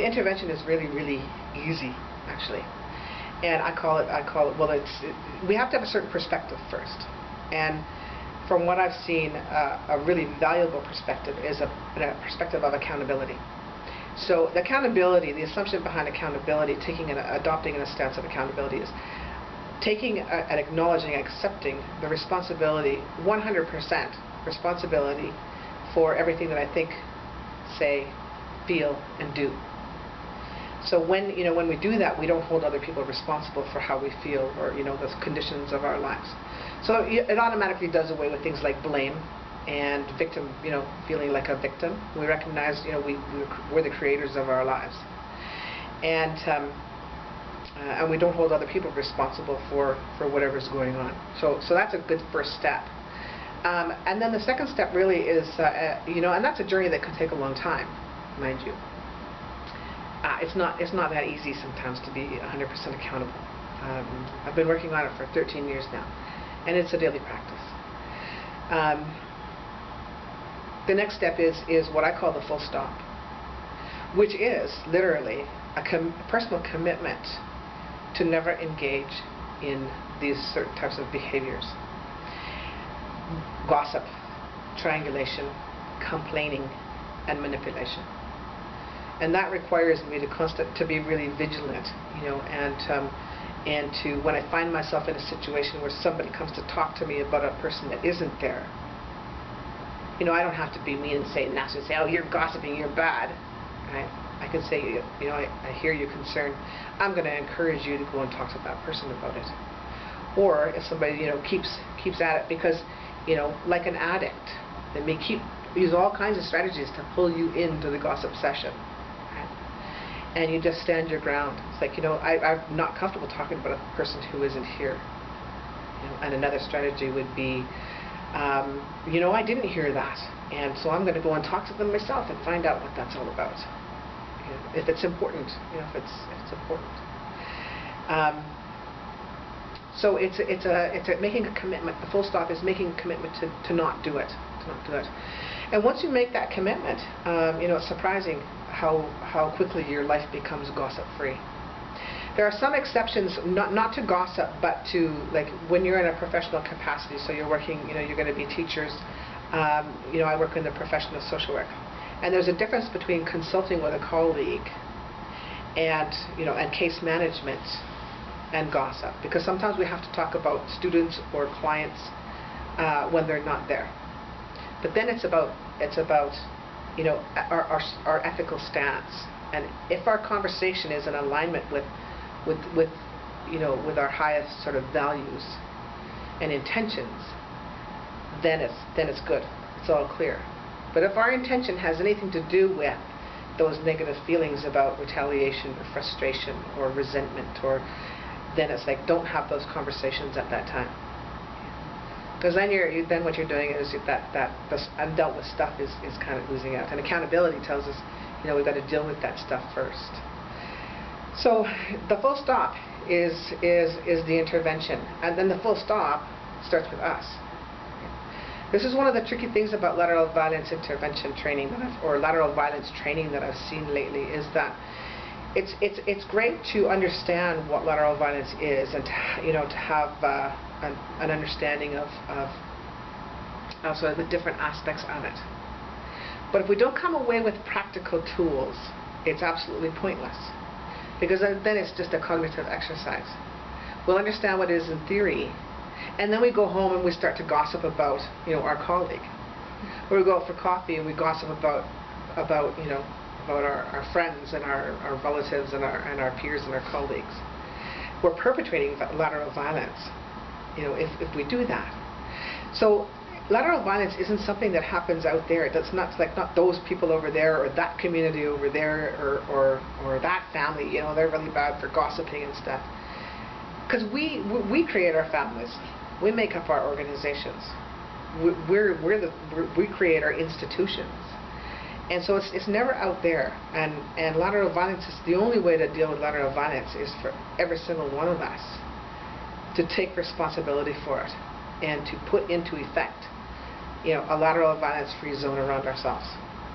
intervention is really, really easy, actually. And I call it, well, we have to have a certain perspective first. And from what I've seen, a really valuable perspective is a perspective of accountability. So the accountability, the assumption behind accountability, adopting a stance of accountability is taking and acknowledging, accepting the responsibility, 100% responsibility for everything that I think, say, feel, and do. So when we do that, we don't hold other people responsible for how we feel or the conditions of our lives. So it automatically does away with things like blame and victim, feeling like a victim. We recognize, we're the creators of our lives, and we don't hold other people responsible for whatever's going on. So that's a good first step. And then the second step really is, and that's a journey that could take a long time, mind you. It's not that easy sometimes to be 100% accountable. I've been working on it for 13 years now, and it's a daily practice. The next step is what I call the full stop, which is literally a personal commitment to never engage in these certain types of behaviors. Gossip, triangulation, complaining, and manipulation. And that requires me to be really vigilant, and to, when I find myself in a situation where somebody comes to talk to me about a person that isn't there, I don't have to be mean and say nasty, say, oh, you're gossiping, you're bad. Right? I can say, I hear your concern. I'm going to encourage you to go and talk to that person about it. Or if somebody, keeps at it, because, like an addict, they may use all kinds of strategies to pull you into the gossip session. And you just stand your ground. It's like, I'm not comfortable talking about a person who isn't here. And another strategy would be, I didn't hear that, and so I'm going to go and talk to them myself and find out what that's all about. If it's important, if it's important. So it's making a commitment. The full stop is making a commitment to not do it. And once you make that commitment, it's surprising how quickly your life becomes gossip-free. There are some exceptions, not to gossip, but to, like, when you're in a professional capacity. So you're working, you're going to be teachers. I work in the profession of social work, and there's a difference between consulting with a colleague and and case management and gossip, because sometimes we have to talk about students or clients when they're not there. But then it's about our ethical stance, and if our conversation is in alignment with our highest sort of values and intentions, then it's good. It's all clear. But if our intention has anything to do with those negative feelings about retaliation or frustration or resentment, then it's like, don't have those conversations at that time. Because then what you're doing is that this undealt with stuff is kind of losing out. And accountability tells us, we've got to deal with that stuff first. So the full stop is the intervention, and then the full stop starts with us. This is one of the tricky things about lateral violence intervention training or lateral violence training that I've seen lately, is that it's great to understand what lateral violence is, and to have an understanding of sort of the different aspects of it. But if we don't come away with practical tools, it's absolutely pointless, because then it's just a cognitive exercise. We'll understand what it is in theory, and then we go home and we start to gossip about our colleague, or we go out for coffee and we gossip about our friends and our relatives and our peers and our colleagues. We're perpetrating lateral violence, if we do that. So lateral violence isn't something that happens out there. That's not those people over there, or that community over there, or that family. They're really bad for gossiping and stuff. Because we create our families. We make up our organizations. We create our institutions. And so it's never out there. And lateral violence is the only way to deal with lateral violence is for every single one of us to take responsibility for it and to put into effect a lateral violence-free zone around ourselves,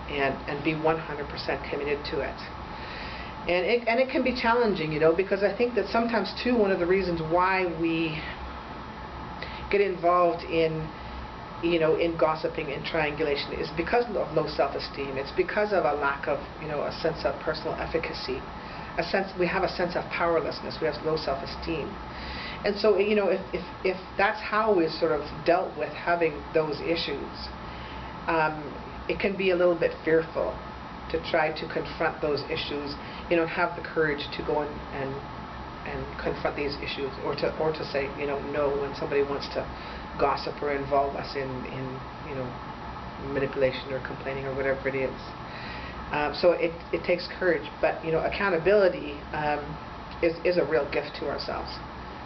and be 100% committed to it. And it can be challenging, you know, because I think that sometimes too one of the reasons why we get involved in, you know, in gossiping and triangulation is because of low self-esteem. It's because of a lack of, you know, a sense of personal efficacy. We have a sense of powerlessness. We have low self-esteem. And so, you know, if that's how we've sort of dealt with having those issues, it can be a little bit fearful to try to confront those issues, you know, have the courage to go and confront these issues, or to say, you know, no when somebody wants to gossip or involve us in you know, manipulation or complaining or whatever it is. So it takes courage, but, you know, accountability is a real gift to ourselves,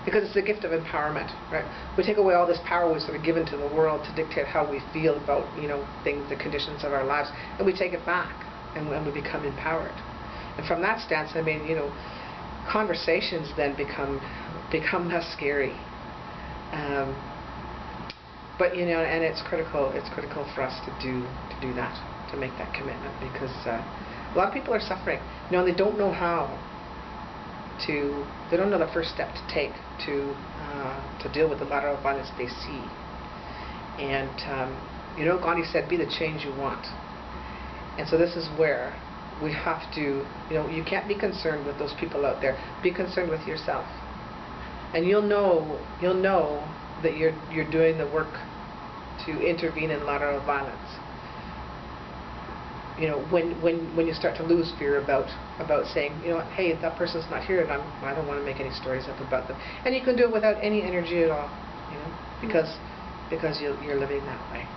because it's a gift of empowerment, right? We take away all this power we've sort of given to the world to dictate how we feel about, you know, things, the conditions of our lives, and we take it back, and we become empowered. And from that stance, I mean, you know, conversations then become less scary. But, you know, and it's critical for us to do that, to make that commitment, because a lot of people are suffering, you know, and they don't know how to, they don't know the first step to take to deal with the lateral violence they see. And you know, Gandhi said, be the change you want. And so this is where we have to, you know, you can't be concerned with those people out there. Be concerned with yourself, and you'll know that you're doing the work to intervene in lateral violence. You know, when you start to lose fear about saying, you know, hey, that person's not here, and I don't want to make any stories up about them. And you can do it without any energy at all, you know, because you're living that way.